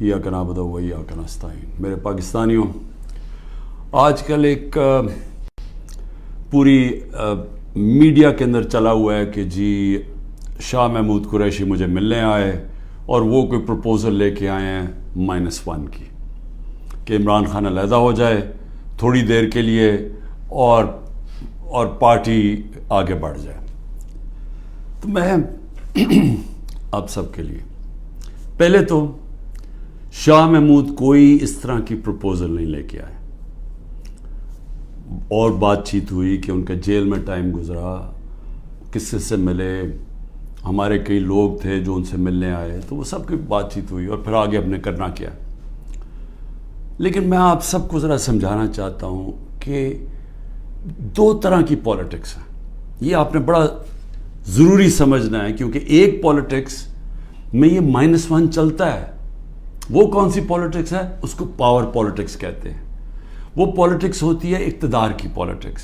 ایاک نعبد و ایاک نستعین۔ میرے پاکستانیوں، آج کل ایک پوری میڈیا کے اندر چلا ہوا ہے کہ جی شاہ محمود قریشی مجھے ملنے آئے اور وہ کوئی پروپوزل لے کے آئے ہیں -1 کی، کہ عمران خان علیحدہ ہو جائے تھوڑی دیر کے لیے اور پارٹی آگے بڑھ جائے۔ تو میں آپ سب کے لیے پہلے تو شاہ محمود کوئی اس طرح کی پروپوزل نہیں لے کے آئے، اور بات چیت ہوئی کہ ان کا جیل میں ٹائم گزرا، کس سے ملے، ہمارے کئی لوگ تھے جو ان سے ملنے آئے، تو وہ سب کی بات چیت ہوئی اور پھر آگے ہم نے کرنا کیا۔ لیکن میں آپ سب کو ذرا سمجھانا چاہتا ہوں کہ 2 طرح کی پولیٹکس ہیں، یہ آپ نے بڑا ضروری سمجھنا ہے، کیونکہ ایک پولیٹکس میں یہ -1 چلتا ہے۔ وہ کون سی پولیٹکس ہے؟ اس کو پاور پولیٹکس کہتے ہیں۔ وہ پولیٹکس ہوتی ہے اقتدار کی پولیٹکس۔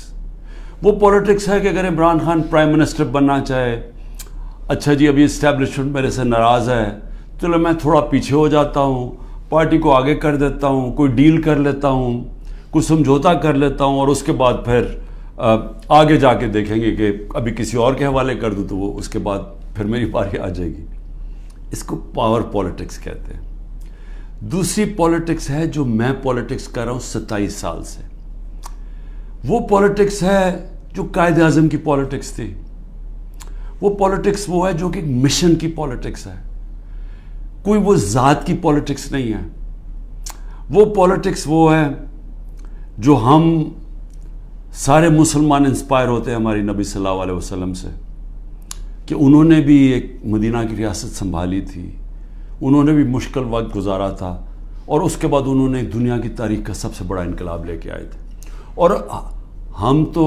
وہ پولیٹکس ہے کہ اگر عمران خان پرائم منسٹر بننا چاہے، اچھا جی ابھی اسٹیبلشمنٹ میرے سے ناراض ہے، چلو میں تھوڑا پیچھے ہو جاتا ہوں، پارٹی کو آگے کر دیتا ہوں، کوئی ڈیل کر لیتا ہوں، کوئی سمجھوتا کر لیتا ہوں، اور اس کے بعد پھر آگے جا کے دیکھیں گے کہ ابھی کسی اور کے حوالے کر دوں تو وہ اس کے بعد پھر میری باری آ جائے گی۔ اس کو پاور پولیٹکس کہتے ہیں۔ دوسری پولیٹکس ہے جو میں پولیٹکس کر رہا ہوں 27 سال سے، وہ پولیٹکس ہے جو قائد اعظم کی پولیٹکس تھی۔ وہ پولیٹکس وہ ہے جو کہ مشن کی پولیٹکس ہے، کوئی وہ ذات کی پولیٹکس نہیں ہے۔ وہ پولیٹکس وہ ہے جو ہم سارے مسلمان انسپائر ہوتے ہیں ہماری نبی صلی اللہ علیہ وسلم سے، کہ انہوں نے بھی ایک مدینہ کی ریاست سنبھالی تھی، انہوں نے بھی مشکل وقت گزارا تھا، اور اس کے بعد انہوں نے دنیا کی تاریخ کا سب سے بڑا انقلاب لے کے آئے تھے۔ اور ہم تو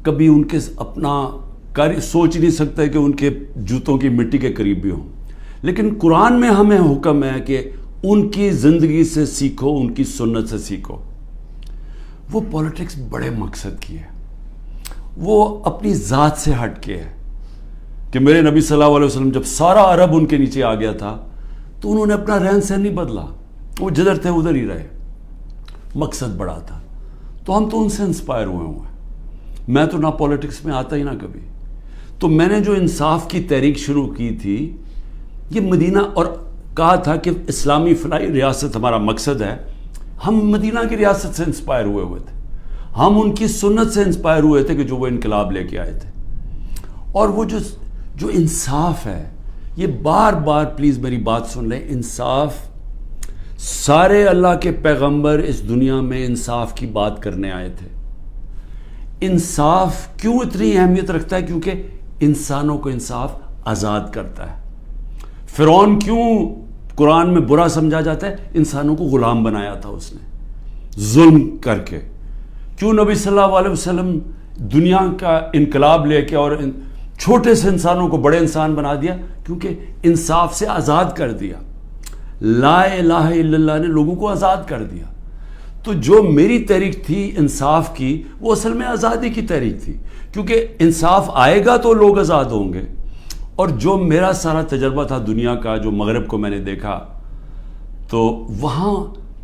کبھی ان کے اپنا سوچ نہیں سکتے کہ ان کے جوتوں کی مٹی کے قریب بھی ہوں، لیکن قرآن میں ہمیں حکم ہے کہ ان کی زندگی سے سیکھو، ان کی سنت سے سیکھو۔ وہ پولیٹکس بڑے مقصد کی ہے، وہ اپنی ذات سے ہٹ کے ہے، کہ میرے نبی صلی اللہ علیہ وسلم جب سارا عرب ان کے نیچے آ گیا تھا تو انہوں نے اپنا رہن سہن نہیں بدلا، وہ جدھر تھے ادھر ہی رہے، مقصد بڑا تھا۔ تو ہم تو ان سے انسپائر ہوئے ہیں۔ میں تو نہ پولیٹکس میں آتا ہی نہ کبھی، تو میں نے جو انصاف کی تحریک شروع کی تھی، یہ مدینہ، اور کہا تھا کہ اسلامی فلاحی ریاست ہمارا مقصد ہے، ہم مدینہ کی ریاست سے انسپائر ہوئے تھے، ہم ان کی سنت سے انسپائر ہوئے تھے کہ جو وہ انقلاب لے کے آئے تھے۔ اور وہ جو انصاف ہے، یہ بار بار پلیز میری بات سن لیں، انصاف، سارے اللہ کے پیغمبر اس دنیا میں انصاف کی بات کرنے آئے تھے۔ انصاف کیوں اتنی اہمیت رکھتا ہے؟ کیونکہ انسانوں کو انصاف آزاد کرتا ہے۔ فرعون کیوں قرآن میں برا سمجھا جاتا ہے؟ انسانوں کو غلام بنایا تھا اس نے ظلم کر کے۔ کیوں نبی صلی اللہ علیہ وسلم دنیا کا انقلاب لے کے اور چھوٹے سے انسانوں کو بڑے انسان بنا دیا؟ کیونکہ انصاف سے آزاد کر دیا۔ لا الہ الا اللہ نے لوگوں کو آزاد کر دیا۔ تو جو میری تحریک تھی انصاف کی، وہ اصل میں آزادی کی تحریک تھی، کیونکہ انصاف آئے گا تو لوگ آزاد ہوں گے۔ اور جو میرا سارا تجربہ تھا دنیا کا، جو مغرب کو میں نے دیکھا، تو وہاں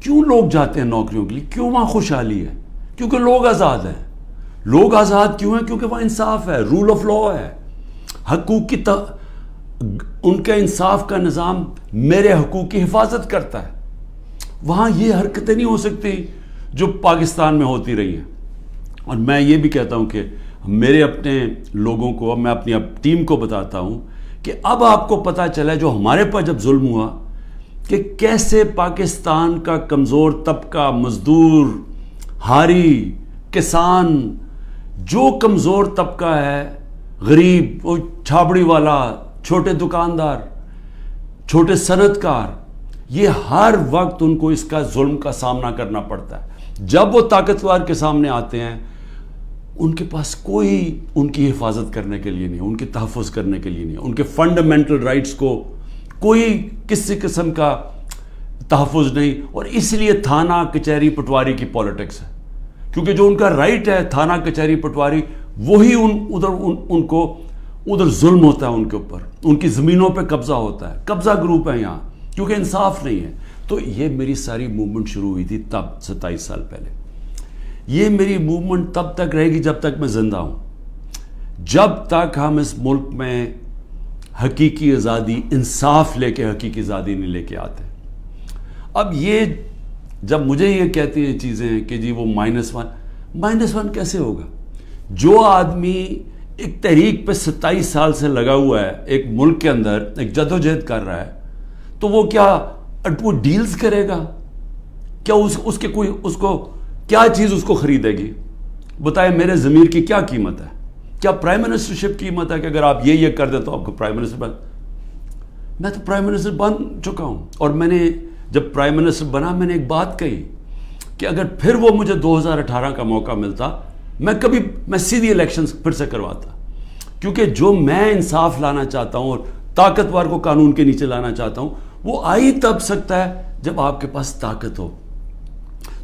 کیوں لوگ جاتے ہیں نوکریوں کے لیے؟ کیوں وہاں خوشحالی ہے؟ کیونکہ لوگ آزاد ہیں۔ لوگ آزاد کیوں ہیں؟ کیونکہ وہاں انصاف ہے، رول آف لا ہے، حقوق کی ان کا انصاف کا نظام میرے حقوق کی حفاظت کرتا ہے۔ وہاں یہ حرکتیں نہیں ہو سکتی جو پاکستان میں ہوتی رہی ہیں۔ اور میں یہ بھی کہتا ہوں کہ میرے اپنے لوگوں کو، میں اپنی ٹیم کو بتاتا ہوں کہ اب آپ کو پتہ چلا جو ہمارے پر جب ظلم ہوا، کہ کیسے پاکستان کا کمزور طبقہ، مزدور، ہاری، کسان، جو کمزور طبقہ ہے، غریب، وہ چھابڑی والا، چھوٹے دکاندار، چھوٹے صنعت کار، یہ ہر وقت ان کو اس کا ظلم کا سامنا کرنا پڑتا ہے۔ جب وہ طاقتور کے سامنے آتے ہیں، ان کے پاس کوئی ان کی حفاظت کرنے کے لیے نہیں، ان کے تحفظ کرنے کے لیے نہیں، ان کے فنڈامنٹل رائٹس کو کوئی کسی قسم کا تحفظ نہیں۔ اور اس لیے تھانہ کچہری پٹواری کی پولیٹکس ہے، کیونکہ جو ان کا رائٹ ہے تھانہ کچہری پٹواری، وہی ان کو ادھر ظلم ہوتا ہے، ان کے اوپر ان کی زمینوں پہ قبضہ ہوتا ہے، قبضہ گروپ ہے یہاں، کیونکہ انصاف نہیں ہے۔ تو یہ میری ساری موومنٹ شروع ہوئی تھی تب 27 سال پہلے. یہ میری موومنٹ تب تک رہے گی جب تک میں زندہ ہوں, جب تک ہم اس ملک میں حقیقی آزادی, انصاف لے کے حقیقی آزادی نہیں لے کے آتے. اب یہ جب مجھے یہ کہتی ہیں چیزیں کہ جی وہ -1 کیسے ہوگا؟ جو آدمی ایک تحریک پہ 27 سال سے لگا ہوا ہے, ایک ملک کے اندر ایک جدوجہد کر رہا ہے, تو وہ کیا وہ ڈیلز کرے گا؟ کیا اس کو کیا چیز اس کو خریدے گی؟ بتائے میرے ضمیر کی کیا قیمت ہے؟ کیا پرائم منسٹرشپ قیمت ہے کہ اگر آپ یہ کر دیں تو آپ کو پرائم منسٹر میں تو پرائم منسٹر بن چکا ہوں. اور میں نے جب پرائم منسٹر بنا میں نے ایک بات کہی کہ اگر پھر وہ مجھے 2018 کا موقع ملتا میں سیدھی الیکشنز پھر سے کرواتا, کیونکہ جو میں انصاف لانا چاہتا ہوں اور طاقتور کو قانون کے نیچے لانا چاہتا ہوں وہ آئی تب سکتا ہے جب آپ کے پاس طاقت ہو.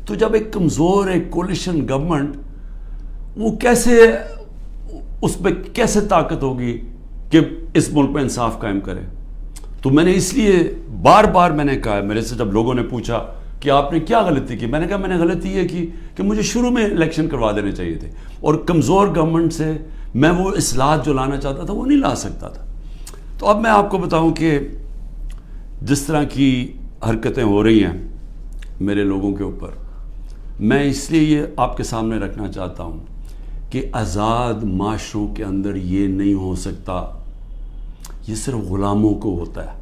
تو جب ایک کمزور ایک کولیشن گورنمنٹ, وہ کیسے اس پہ کیسے طاقت ہوگی کہ اس ملک میں انصاف قائم کرے؟ تو میں نے اس لیے بار بار میں نے کہا, میرے سے جب لوگوں نے پوچھا کہ آپ نے کیا غلطی کی, میں نے کہا میں نے غلطی یہ کی کہ مجھے شروع میں الیکشن کروا دینے چاہیے تھے, اور کمزور گورنمنٹ سے میں وہ اصلاحات جو لانا چاہتا تھا وہ نہیں لا سکتا تھا. تو اب میں آپ کو بتاؤں کہ جس طرح کی حرکتیں ہو رہی ہیں میرے لوگوں کے اوپر, میں اس لیے یہ آپ کے سامنے رکھنا چاہتا ہوں کہ آزاد معاشروں کے اندر یہ نہیں ہو سکتا. یہ صرف غلاموں کو ہوتا ہے.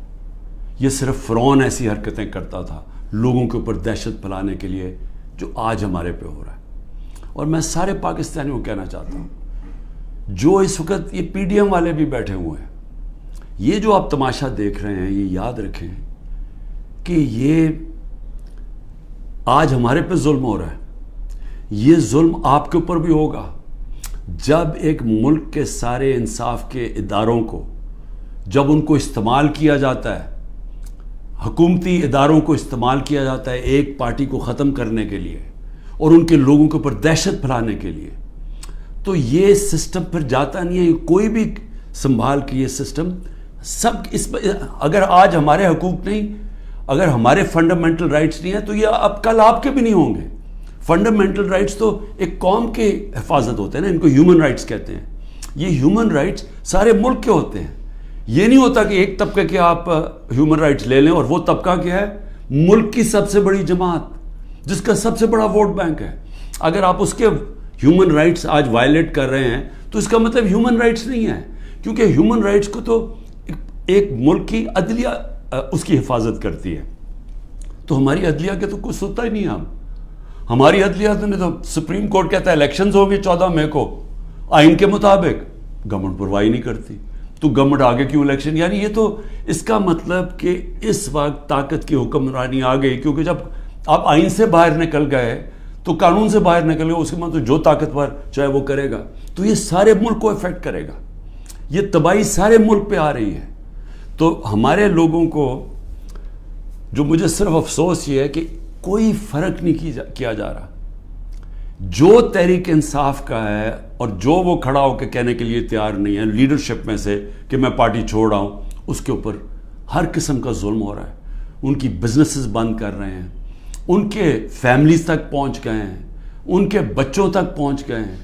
یہ صرف فرعون ایسی حرکتیں کرتا تھا لوگوں کے اوپر دہشت پھیلانے کے لیے, جو آج ہمارے پہ ہو رہا ہے. اور میں سارے پاکستانیوں کو کہنا چاہتا ہوں, جو اس وقت یہ پی ڈی ایم والے بھی بیٹھے ہوئے ہیں, یہ جو آپ تماشا دیکھ رہے ہیں, یہ یاد رکھیں کہ یہ آج ہمارے پہ ظلم ہو رہا ہے. یہ ظلم آپ کے اوپر بھی ہوگا جب ایک ملک کے سارے انصاف کے اداروں کو, جب ان کو استعمال کیا جاتا ہے, حکومتی اداروں کو استعمال کیا جاتا ہے ایک پارٹی کو ختم کرنے کے لیے اور ان کے لوگوں کے اوپر دہشت پھیلانے کے لیے, تو یہ سسٹم پھر جاتا نہیں ہے. کوئی بھی سنبھال کے یہ سسٹم سب اس پر, اگر آج ہمارے حقوق نہیں, اگر ہمارے فنڈامنٹل رائٹس نہیں ہیں, تو یہ اب کل آپ کے بھی نہیں ہوں گے. فنڈامنٹل رائٹس تو ایک قوم کے حفاظت ہوتے ہیں نا, ان کو ہیومن رائٹس کہتے ہیں. یہ ہیومن رائٹس سارے ملک کے ہوتے ہیں. یہ نہیں ہوتا کہ ایک طبقے کے آپ ہیومن رائٹس لے لیں اور وہ طبقہ کیا ہے, ملک کی سب سے بڑی جماعت جس کا سب سے بڑا ووٹ بینک ہے, اگر آپ اس کے ہیومن رائٹس آج وائلیٹ کر رہے ہیں تو اس کا مطلب ہیومن رائٹس نہیں ہے, کیونکہ ہیومن رائٹس کو تو ایک ملک کی عدلیہ اس کی حفاظت کرتی ہے. تو ہماری عدلیہ کے تو کچھ سنتا ہی نہیں ہم. ہماری عدلیہ نے تو سپریم کورٹ کہتا ہے الیکشنز ہوگی 14 مئی کو آئین کے مطابق, گورنمنٹ پرواہی نہیں کرتی. تو گورنمنٹ آگے کیوں الیکشن؟ یعنی یہ تو اس کا مطلب کہ اس وقت طاقت کی حکمرانی آ گئی, کیونکہ جب آپ آئین سے باہر نکل گئے تو قانون سے باہر نکل گئے, اس کے مطلب جو طاقتور چاہے وہ کرے گا, تو یہ سارے ملک کو افیکٹ کرے گا. یہ تباہی سارے ملک پہ آ رہی ہے. تو ہمارے لوگوں کو جو مجھے صرف افسوس یہ ہے کہ کوئی فرق نہیں کیا جا رہا. جو تحریک انصاف کا ہے اور جو وہ کھڑا ہو کے کہنے کے لیے تیار نہیں ہے لیڈرشپ میں سے کہ میں پارٹی چھوڑ رہا ہوں, اس کے اوپر ہر قسم کا ظلم ہو رہا ہے. ان کی بزنسز بند کر رہے ہیں, ان کے فیملیز تک پہنچ گئے ہیں, ان کے بچوں تک پہنچ گئے ہیں.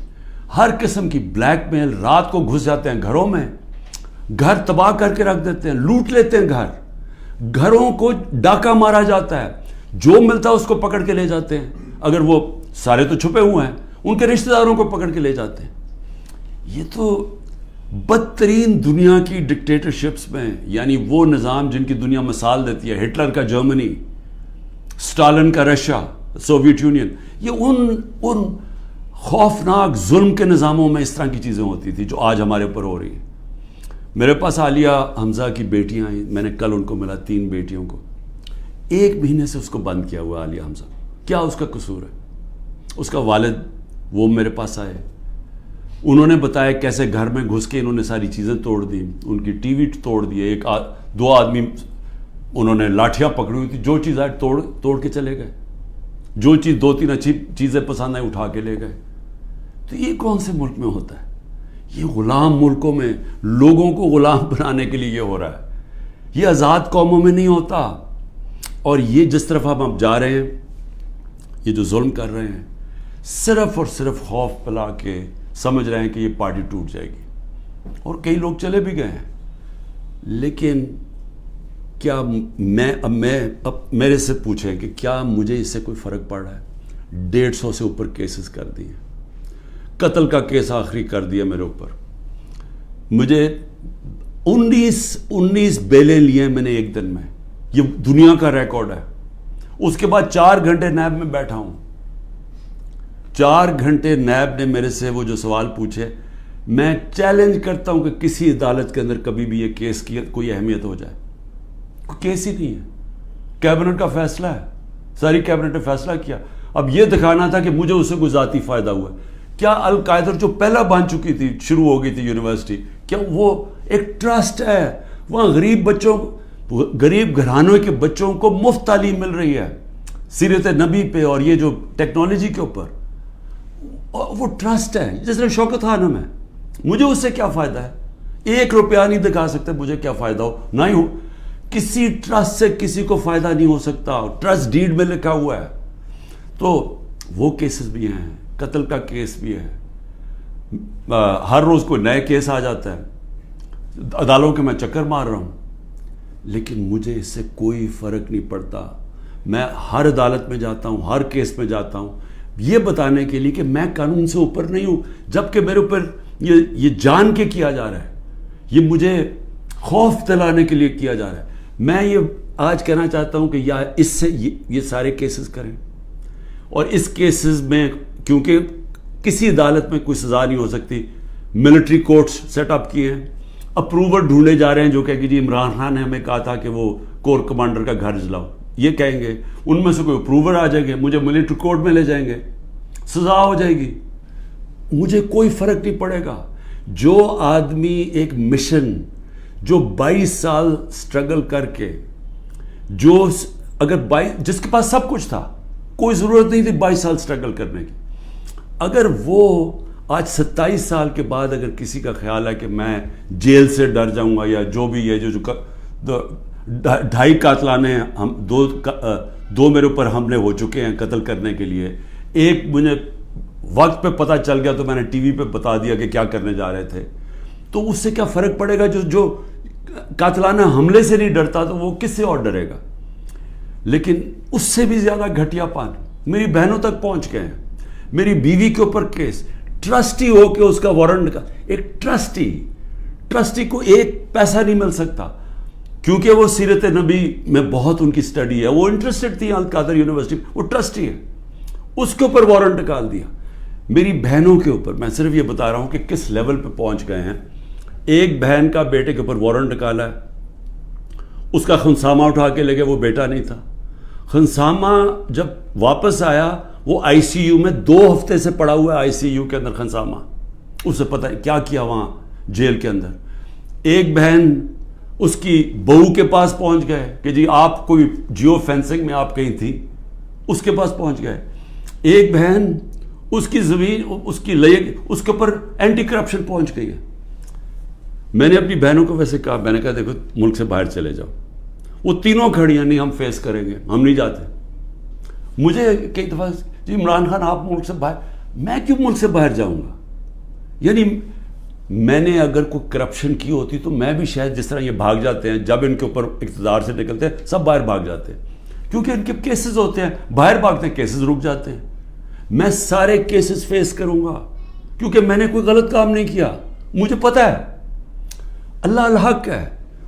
ہر قسم کی بلیک میل, رات کو گھس جاتے ہیں گھروں میں, گھر تباہ کر کے رکھ دیتے ہیں, لوٹ لیتے ہیں گھر, گھروں کو ڈاکہ مارا جاتا ہے, جو ملتا ہے اس کو پکڑ کے لے جاتے ہیں. اگر وہ سارے تو چھپے ہوئے ہیں, ان کے رشتہ داروں کو پکڑ کے لے جاتے ہیں. یہ تو بدترین دنیا کی ڈکٹیٹرشپس میں, یعنی وہ نظام جن کی دنیا مثال دیتی ہے, ہٹلر کا جرمنی, سٹالن کا رشیا, سوویت یونین, یہ ان خوفناک ظلم کے نظاموں میں اس طرح کی چیزیں ہوتی تھی جو آج ہمارے اوپر ہو رہی ہیں. میرے پاس عالیہ حمزہ کی بیٹیاں آئیں, میں نے کل ان کو ملا, 3 بیٹیوں کو. 1 مہینے سے اس کو بند کیا ہوا عالیہ حمزہ. کیا اس کا قصور ہے؟ اس کا والد وہ میرے پاس آئے, انہوں نے بتایا کیسے گھر میں گھس کے انہوں نے ساری چیزیں توڑ دی, ان کی ٹی وی توڑ دیے, 2 آدمی انہوں نے لاٹھیاں پکڑی ہوئی تھی, جو چیز آئے توڑ کے چلے گئے, جو چیز 2-3 اچھی چیزیں پسند آئیں اٹھا کے لے گئے. تو یہ کون سے ملک میں ہوتا ہے؟ یہ غلام ملکوں میں لوگوں کو غلام بنانے کے لیے یہ ہو رہا ہے. یہ آزاد قوموں میں نہیں ہوتا. اور یہ جس طرف ہم جا رہے ہیں، یہ جو ظلم کر رہے ہیں، صرف اور صرف خوف پلا کے سمجھ رہے ہیں کہ یہ پارٹی ٹوٹ جائے گی، اور کئی لوگ چلے بھی گئے ہیں. لیکن کیا اب میرے سے پوچھیں کہ کیا مجھے اس سے کوئی فرق پڑ رہا ہے؟ 150 سے اوپر کیسز کر دیے، قتل کا کیس آخری کر دیا میرے اوپر. مجھے 19 بیلیں لیے میں نے ایک دن میں، یہ دنیا کا ریکارڈ ہے. اس کے بعد 4 گھنٹے نیب میں بیٹھا ہوں. 4 گھنٹے نیب نے میرے سے وہ جو سوال پوچھے، میں چیلنج کرتا ہوں کہ کسی عدالت کے اندر کبھی بھی یہ کیس کی کوئی اہمیت ہو جائے. کوئی کیس ہی نہیں ہے، کیبنٹ کا فیصلہ ہے، ساری کیبنٹ نے فیصلہ کیا. اب یہ دکھانا تھا کہ مجھے اس سے کوئی ذاتی فائدہ ہوا. کیا القاعدہ جو پہلا بن چکی تھی، شروع ہو گئی تھی یونیورسٹی، کیا وہ ایک ٹرسٹ ہے؟ وہاں غریب گھرانوں کے بچوں کو مفت تعلیم مل رہی ہے سیرت نبی پہ اور یہ جو ٹیکنالوجی کے اوپر. وہ ٹرسٹ ہے جس طرح شوکت خانم ہے. مجھے اس سے کیا فائدہ ہے؟ 1 روپیہ نہیں دکھا سکتے مجھے کیا فائدہ ہو، نہ ہی ہو. کسی ٹرسٹ سے کسی کو فائدہ نہیں ہو سکتا، ٹرسٹ ڈیڈ میں لکھا ہوا ہے. تو وہ کیسز بھی ہیں، قتل کا کیس بھی ہے، ہر روز کوئی نئے کیس آ جاتا ہے. عدالتوں کے میں چکر مار رہا ہوں، لیکن مجھے اس سے کوئی فرق نہیں پڑتا. میں ہر عدالت میں جاتا ہوں، ہر کیس میں جاتا ہوں، یہ بتانے کے لیے کہ میں قانون سے اوپر نہیں ہوں. جبکہ میرے اوپر یہ جان کے کیا جا رہا ہے، یہ مجھے خوف دلانے کے لیے کیا جا رہا ہے. میں یہ آج کہنا چاہتا ہوں کہ یا اس سے یہ سارے کیسز کریں، اور اس کیسز میں کیونکہ کسی عدالت میں کوئی سزا نہیں ہو سکتی، ملٹری کورٹس سیٹ اپ کیے ہیں. اپروور ڈھونڈے جا رہے ہیں جو کہ جی عمران خان نے ہمیں کہا تھا کہ وہ کور کمانڈر کا گھر جلاؤ، یہ کہیں گے ان میں سے کوئی اپروور آ جائیں گے، مجھے ملٹری کورٹ میں لے جائیں گے، سزا ہو جائے گی. مجھے کوئی فرق نہیں پڑے گا. جو آدمی ایک مشن، جو 22 سال سٹرگل کر کے، جو اگر جس کے پاس سب کچھ تھا، کوئی ضرورت نہیں تھی 22 سال سٹرگل کرنے کی، اگر وہ آج 27 سال کے بعد اگر کسی کا خیال ہے کہ میں جیل سے ڈر جاؤں گا یا جو بھی ہے، جو 2.5 قاتلانے ہم دو میرے اوپر حملے ہو چکے ہیں قتل کرنے کے لیے، ایک مجھے وقت پہ پتہ چل گیا تو میں نے ٹی وی پہ بتا دیا کہ کیا کرنے جا رہے تھے، تو اس سے کیا فرق پڑے گا؟ جو قاتلانہ حملے سے نہیں ڈرتا تو وہ کس سے اور ڈرے گا؟ لیکن اس سے بھی زیادہ گھٹیا پان میری بہنوں تک پہنچ گئے ہیں. میری بیوی کے اوپر کیس، ٹرسٹی ہو کے اس کا وارنٹ کا، ایک ٹرسٹی کو 1 پیسہ نہیں مل سکتا، کیونکہ وہ سیرت نبی میں بہت ان کی سٹڈی ہے، وہ انٹرسٹڈ تھی القادر یونیورسٹی، وہ ٹرسٹی ہے، اس کے اوپر وارنٹ نکال دیا. میری بہنوں کے اوپر میں صرف یہ بتا رہا ہوں کہ کس لیول پہ پہنچ گئے ہیں. ایک بہن کا بیٹے کے اوپر وارنٹ نکالا ہے، اس کا خنسامہ اٹھا کے لے گئے، وہ بیٹا نہیں تھا. خنسامہ جب واپس آیا وہ آئی سی یو میں 2 ہفتے سے پڑا ہوا ہے، آئی سی یو کے اندر خنسامہ، اسے پتہ ہے کیا کیا وہاں جیل کے اندر. ایک بہن اس کی بہو کے پاس پہنچ گئے کہ جی آپ کوئی جیو فینسنگ میں آپ کہیں تھی، اس کے پاس پہنچ گئے. ایک بہن اس کی زمین اس کے اوپر اینٹی کرپشن پہنچ گئی ہے. میں نے اپنی بہنوں کو ویسے کہا، میں نے کہا دیکھو ملک سے باہر چلے جاؤ. وہ تینوں کھڑی ہیں، نہیں ہم فیس کریں گے، ہم نہیں جاتے. مجھے کئی دفعہ جی عمران خان آپ ملک سے باہر، میں کیوں ملک سے باہر جاؤں گا؟ یعنی میں نے اگر کوئی کرپشن کی ہوتی تو میں بھی شاید جس طرح یہ بھاگ جاتے ہیں، جب ان کے اوپر اقتدار سے نکلتے ہیں سب باہر بھاگ جاتے ہیں، کیونکہ ان کے کیسز ہوتے ہیں، باہر بھاگتے ہیں کیسز رک جاتے ہیں. میں سارے کیسز فیس کروں گا کیونکہ میں نے کوئی غلط کام نہیں کیا. مجھے پتہ ہے اللہ الحق ہے.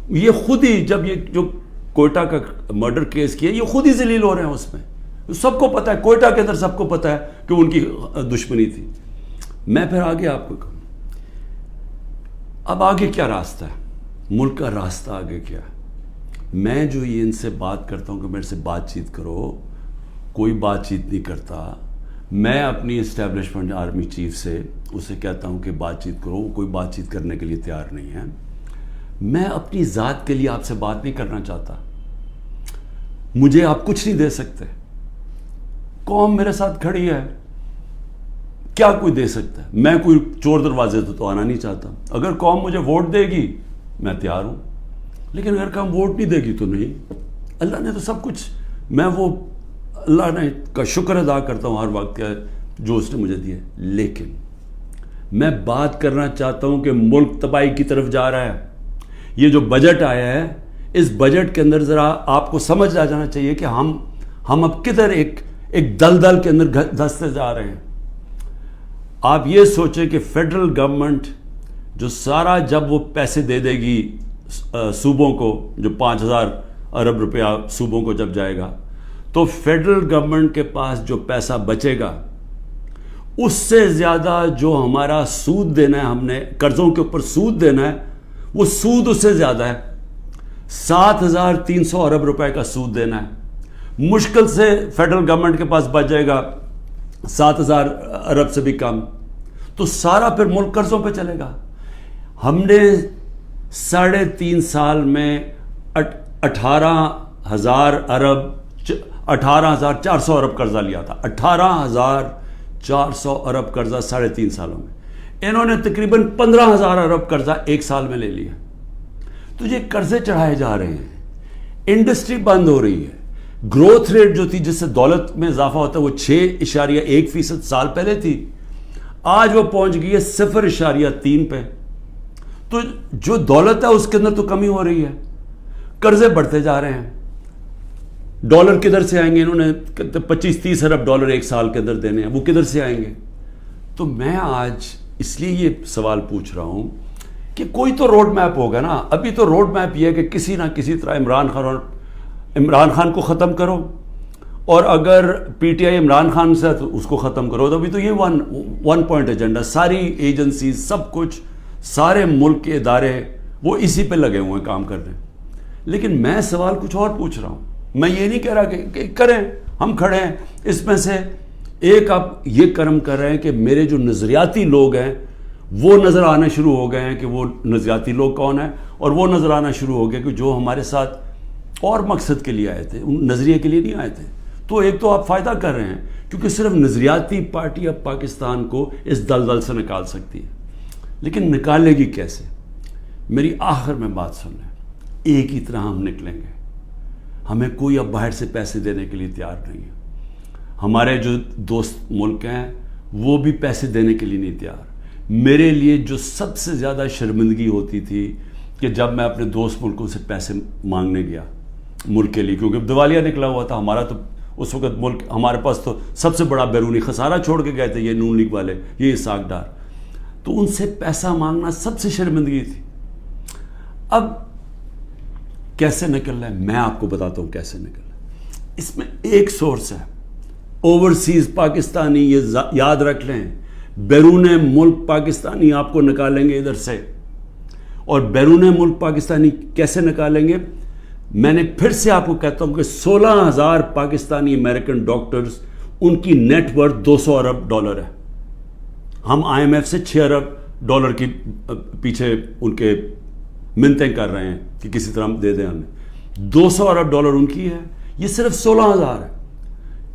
یہ خود ہی جب یہ جو کوئٹہ کا مرڈر کیس کیا، یہ خود ہی ذلیل ہو رہے ہیں. اس میں سب کو پتہ ہے، کوئٹہ کے اندر سب کو پتہ ہے کہ ان کی دشمنی تھی. میں پھر آگے آپ کو کہوں، اب آگے کیا راستہ ہے؟ ملک کا راستہ آگے کیا ہے؟ میں جو یہ ان سے بات کرتا ہوں کہ میرے سے بات چیت کرو، کوئی بات چیت نہیں کرتا. میں اپنی اسٹیبلشمنٹ آرمی چیف سے اسے کہتا ہوں کہ بات چیت کرو، کوئی بات چیت کرنے کے لیے تیار نہیں ہے. میں اپنی ذات کے لیے آپ سے بات نہیں کرنا چاہتا. مجھے آپ کچھ نہیں دے سکتے. قوم میرے ساتھ کھڑی ہے، کیا کوئی دے سکتا ہے؟ میں کوئی چور دروازے تو آنا نہیں چاہتا. اگر قوم مجھے ووٹ دے گی میں تیار ہوں، لیکن اگر قوم ووٹ نہیں دے گی تو نہیں. اللہ نے تو سب کچھ میں وہ اللہ نے کا شکر ادا کرتا ہوں ہر وقت کا جو اس نے مجھے دیا. لیکن میں بات کرنا چاہتا ہوں کہ ملک تباہی کی طرف جا رہا ہے. یہ جو بجٹ آیا ہے, اس بجٹ کے اندر ذرا آپ کو سمجھ آ جانا چاہیے کہ ہم اب کدھر ایک دلدل کے اندر دھستے جا رہے ہیں. آپ یہ سوچیں کہ فیڈرل گورنمنٹ جو سارا جب وہ پیسے دے دے گی صوبوں کو, جو 5,000 ارب روپیہ صوبوں کو جب جائے گا, تو فیڈرل گورنمنٹ کے پاس جو پیسہ بچے گا اس سے زیادہ جو ہمارا سود دینا ہے, ہم نے قرضوں کے اوپر سود دینا ہے, وہ سود اس سے زیادہ ہے. 7,300 ارب روپے کا سود دینا ہے. مشکل سے فیڈرل گورنمنٹ کے پاس بچ جائے گا 7,000 ارب سے بھی کم, تو سارا پھر ملک قرضوں پہ چلے گا. ہم نے 3.5 سال میں 18,000 ارب 18,400 ارب قرضہ لیا تھا. 18,400 ارب قرضہ 3.5 سالوں میں. انہوں نے تقریباً 15,000 ارب قرضہ ایک سال میں لے لیا. تو یہ قرضے چڑھائے جا رہے ہیں, انڈسٹری بند ہو رہی ہے. گروتھ ریٹ جو تھی جس سے دولت میں اضافہ ہوتا ہے وہ 6.1% سال پہلے تھی, آج وہ پہنچ گئی ہے 0.3 پہ. تو جو دولت ہے اس کے اندر تو کمی ہو رہی ہے, قرضے بڑھتے جا رہے ہیں. ڈالر کدھر سے آئیں گے؟ انہوں نے 25-30 ارب ڈالر ایک سال کے اندر دینے ہیں, وہ کدھر سے آئیں گے؟ تو میں آج اس لیے یہ سوال پوچھ رہا ہوں کہ کوئی تو روڈ میپ ہوگا نا. ابھی تو روڈ میپ یہ ہے کہ کسی نہ کسی طرح عمران خان کو ختم کرو, اور اگر P T I Imran Khan سے تو اس کو ختم کرو. تو ابھی تو یہ ون پوائنٹ ایجنڈا, ساری ایجنسیز, سب کچھ, سارے ملک کے ادارے وہ اسی پہ لگے ہوئے ہیں کام کرنے. لیکن میں سوال کچھ اور پوچھ رہا ہوں. میں یہ نہیں کہہ رہا کہ کریں, ہم کھڑے ہیں. اس میں سے ایک آپ یہ کرم کر رہے ہیں کہ میرے جو نظریاتی لوگ ہیں وہ نظر آنے شروع ہو گئے ہیں کہ وہ نظریاتی لوگ کون ہیں, اور وہ نظر آنا شروع ہو گیا کہ جو ہمارے ساتھ اور مقصد کے لیے آئے تھے, ان نظریے کے لیے نہیں آئے تھے. تو ایک تو آپ فائدہ کر رہے ہیں کیونکہ صرف نظریاتی پارٹی اب پاکستان کو اس دلدل سے نکال سکتی ہے. لیکن نکالے گی کیسے؟ میری آخر میں بات سن لیں, ایک ہی طرح ہم نکلیں گے. ہمیں کوئی اب باہر سے پیسے دینے کے لیے تیار نہیں ہے. ہمارے جو دوست ملک ہیں وہ بھی پیسے دینے کے لیے نہیں تیار. میرے لیے جو سب سے زیادہ شرمندگی ہوتی تھی کہ جب میں اپنے دوست ملکوں سے پیسے مانگنے گیا ملک کے لیے, کیونکہ دیوالیہ نکلا ہوا تھا ہمارا, تو اس وقت ملک ہمارے پاس تو سب سے بڑا بیرونی خسارہ چھوڑ کے گئے تھے یہ نون لیگ والے, یہ اسحاق ڈار. تو ان سے پیسہ مانگنا سب سے شرمندگی تھی. اب کیسے نکلنا ہے میں آپ کو بتاتا ہوں کیسے نکلنا ہے. اس میں ایک سورس ہے اوورسیز پاکستانی, یہ یاد رکھ لیں. بیرون ملک پاکستانی آپ کو نکالیں گے ادھر سے, اور بیرون ملک پاکستانی کیسے نکالیں گے؟ میں نے پھر سے آپ کو کہتا ہوں کہ 16,000 پاکستانی امریکن ڈاکٹرز, ان کی نیٹ ورتھ 200 ارب ڈالر ہے. ہم آئی ایم ایف سے 6 ارب ڈالر کی پیچھے ان کے منتیں کر رہے ہیں کہ کسی طرح دے دیں ہمیں. 200 ارب ڈالر ان کی ہے, یہ صرف 16,000 ہے.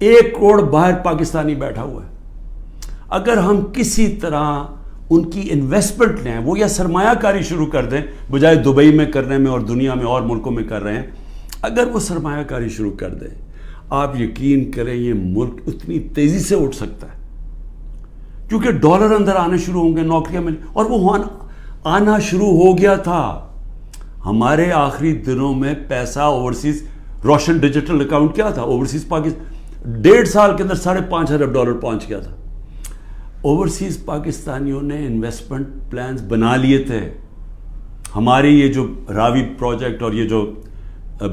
1 کروڑ باہر پاکستانی بیٹھا ہوا ہے. اگر ہم کسی طرح ان کی انویسٹمنٹ لیں, وہ یا سرمایہ کاری شروع کر دیں بجائے دبئی میں کرنے میں اور دنیا میں اور ملکوں میں کر رہے ہیں, اگر وہ سرمایہ کاری شروع کر دیں, آپ یقین کریں یہ ملک اتنی تیزی سے اٹھ سکتا ہے کیونکہ ڈالر اندر آنے شروع ہوں گے, نوکریاں ملیں, اور وہ آنا شروع ہو گیا تھا. ہمارے آخری دنوں میں پیسہ اوورسیز, روشن ڈیجیٹل اکاؤنٹ کیا تھا اوورسیز پاکستان 1.5 سال کے اندر 5.5 ارب ڈالر پہنچ گیا تھا. اوورسیز پاکستانیوں نے انویسٹمنٹ پلانز بنا لیے تھے. ہماری یہ جو راوی پروجیکٹ اور یہ جو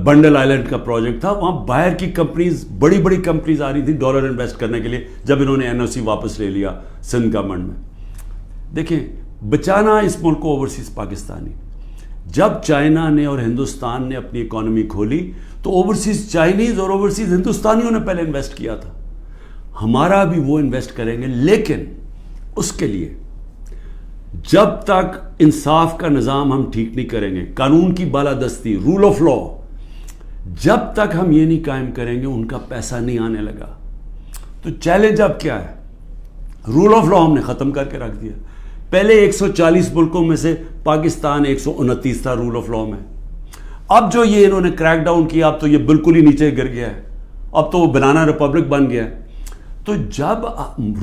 بنڈل آئلینڈ کا پروجیکٹ تھا, وہاں باہر کی کمپنیز, بڑی بڑی کمپنیز آ رہی تھی ڈالر انویسٹ کرنے کے لیے جب انہوں نے NOC واپس لے لیا سندھ گورنمنٹ میں. دیکھیں, بچانا اس ملک کو اوورسیز پاکستانی. جب چائنا نے اور ہندوستان نے اپنی اکانومی کھولی تو اوورسیز چائنیز اور اوورسیز ہندوستانیوں نے پہلے انویسٹ کیا تھا. ہمارا بھی وہ انویسٹ کریں گے, لیکن اس کے لیے جب تک انصاف کا نظام ہم ٹھیک نہیں کریں گے, قانون کی بالادستی, رول آف لا, جب تک ہم یہ نہیں قائم کریں گے ان کا پیسہ نہیں آنے لگا. تو چیلنج اب کیا ہے؟ رول آف لا ہم نے ختم کر کے رکھ دیا. پہلے 140 ملکوں میں سے پاکستان 129 تھا رول آف لا میں. اب جو یہ انہوں نے کریک ڈاؤن کیا, اب تو یہ بالکل ہی نیچے گر گیا ہے. اب تو وہ بنانا ریپبلک بن گیا ہے. تو جب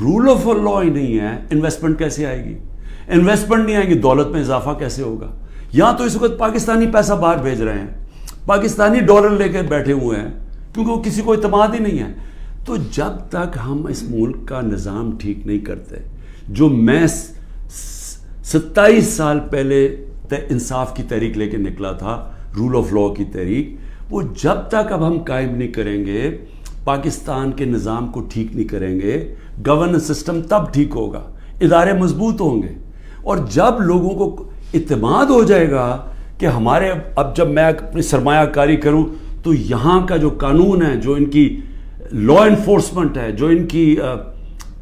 رول آف لا ہی نہیں ہے, انویسٹمنٹ کیسے آئے گی؟ انویسٹمنٹ نہیں آئے گی, دولت میں اضافہ کیسے ہوگا؟ یہاں تو اس وقت پاکستانی پیسہ باہر بھیج رہے ہیں, پاکستانی ڈالر لے کے بیٹھے ہوئے ہیں, کیونکہ وہ کسی کو اعتماد ہی نہیں ہے. تو جب تک ہم اس ملک کا نظام ٹھیک نہیں کرتے, جو میں 27 سال پہلے انصاف کی تحریک لے کے نکلا تھا, رول آف لا کی تحریک, وہ جب تک اب ہم قائم نہیں کریں گے, پاکستان کے نظام کو ٹھیک نہیں کریں گے, گورننس سسٹم تب ٹھیک ہوگا, ادارے مضبوط ہوں گے. اور جب لوگوں کو اعتماد ہو جائے گا کہ ہمارے, اب جب میں اپنی سرمایہ کاری کروں تو یہاں کا جو قانون ہے, جو ان کی لا انفورسمنٹ ہے, جو ان کی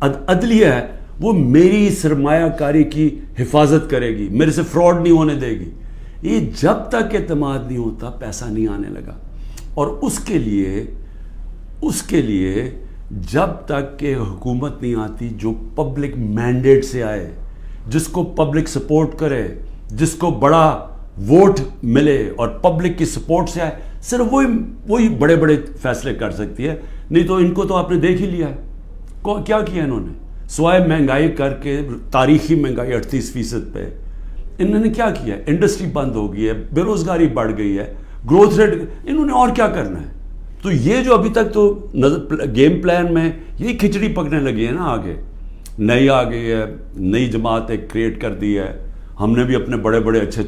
عدلیہ ہے, وہ میری سرمایہ کاری کی حفاظت کرے گی, میرے سے فراڈ نہیں ہونے دے گی. یہ جب تک اعتماد نہیں ہوتا پیسہ نہیں آنے لگا. اور اس کے لیے جب تک کہ حکومت نہیں آتی جو پبلک مینڈیٹ سے آئے, جس کو پبلک سپورٹ کرے, جس کو بڑا ووٹ ملے اور پبلک کی سپورٹ سے آئے, صرف وہی بڑے بڑے فیصلے کر سکتی ہے. نہیں تو ان کو تو آپ نے دیکھ ہی لیا ہے کیا کیا انہوں نے, سوائے مہنگائی کر کے, تاریخی مہنگائی 38% پہ, انہوں نے کیا کیا؟ انڈسٹری بند ہو گئی ہے, بے روزگاری بڑھ گئی ہے, گروتھ ریٹ, انہوں نے اور کیا کرنا ہے؟ تو یہ جو ابھی تک تو گیم پلان میں یہی کھچڑی پکنے لگی ہے نا, آگے نئی آ گئی ہے, نئی جماعت ایک کریٹ کر دی ہے. ہم نے بھی اپنے بڑے بڑے اچھے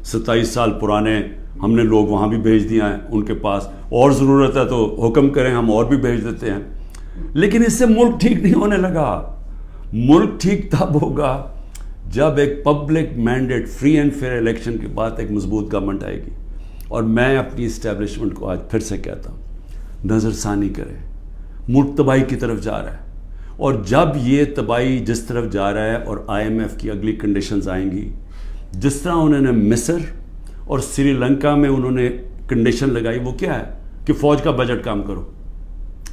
27 سال پرانے ہم نے لوگ وہاں بھی بھیج دیا ہیں ان کے پاس, اور ضرورت ہے تو حکم کریں ہم اور بھی بھیج دیتے ہیں. لیکن اس سے ملک ٹھیک نہیں ہونے لگا. ملک ٹھیک تب ہوگا جب ایک public mandate, free and fair election کے بعد ایک مضبوط گورنمنٹ آئے گی. اور میں اپنی اسٹیبلشمنٹ کو آج پھر سے کہتا ہوں, نظر ثانی کرے, ملک تباہی کی طرف جا رہا ہے. اور جب یہ تباہی جس طرف جا رہا ہے, اور IMF کی اگلی کنڈیشنز آئیں گی, جس طرح انہوں نے مصر اور سری لنکا میں انہوں نے کنڈیشن لگائی, وہ کیا ہے کہ فوج کا بجٹ کام کرو,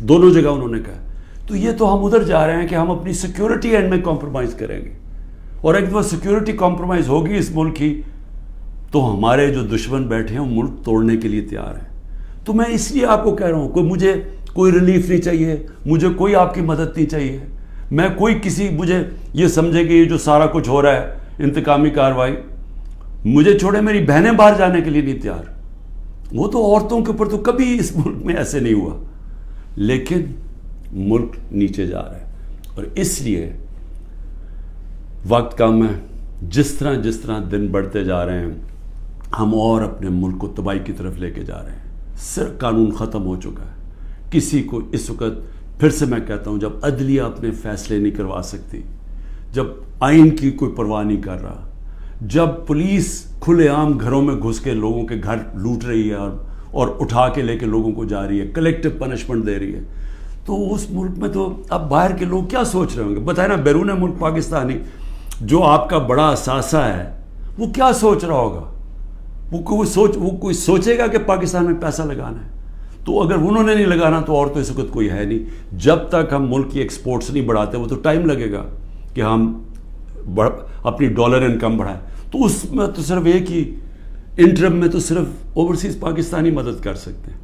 دونوں جگہ انہوں نے کہا. تو یہ تو ہم ادھر جا رہے ہیں کہ ہم اپنی سیکیورٹی اینڈ میں کمپرومائز کریں گے. اور اگر وہ سیکیورٹی کمپرومائز ہوگی اس ملک کی, تو ہمارے جو دشمن بیٹھے ہیں وہ ملک توڑنے کے لیے تیار ہیں. تو میں اس لیے آپ کو کہہ رہا ہوں, مجھے کوئی ریلیف نہیں چاہیے, مجھے کوئی آپ کی مدد نہیں چاہیے, میں کوئی کسی مجھے یہ سمجھے کہ یہ جو سارا کچھ ہو رہا ہے انتقامی کارروائی, مجھے چھوڑے میری بہنیں باہر جانے کے لیے نہیں تیار. وہ تو عورتوں کے اوپر تو کبھی اس ملک میں ایسے نہیں ہوا, لیکن ملک نیچے جا رہا ہے. اور اس لیے وقت کم ہے, جس طرح دن بڑھتے جا رہے ہیں ہم اور اپنے ملک کو تباہی کی طرف لے کے جا رہے ہیں. صرف قانون ختم ہو چکا ہے. کسی کو اس وقت, پھر سے میں کہتا ہوں, جب عدلیہ اپنے فیصلے نہیں کروا سکتی, جب آئین کی کوئی پرواہ نہیں کر رہا, جب پولیس کھلے عام گھروں میں گھس کے لوگوں کے گھر لوٹ رہی ہے اور اٹھا کے لے کے لوگوں کو جا رہی ہے, کلیکٹیو پنشمنٹ دے رہی ہے, تو اس ملک میں تو اب باہر کے لوگ کیا سوچ رہے ہوں گے؟ بتائیں نا, بیرون ملک پاکستانی جو آپ کا بڑا اثاثہ ہے وہ کیا سوچ رہا ہوگا؟ وہ کوئی سوچے گا کہ پاکستان میں پیسہ لگانا ہے؟ تو اگر انہوں نے نہیں لگانا تو اور تو اس وقت کوئی ہے نہیں. جب تک ہم ملک کی ایکسپورٹس نہیں بڑھاتے, وہ تو ٹائم لگے گا کہ ہم اپنی ڈالر انکم بڑھائیں. تو اس میں تو صرف ایک ہی انٹرم میں تو صرف اوورسیز پاکستانی مدد کر سکتے ہیں.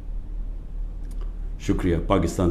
شکریہ. پاکستان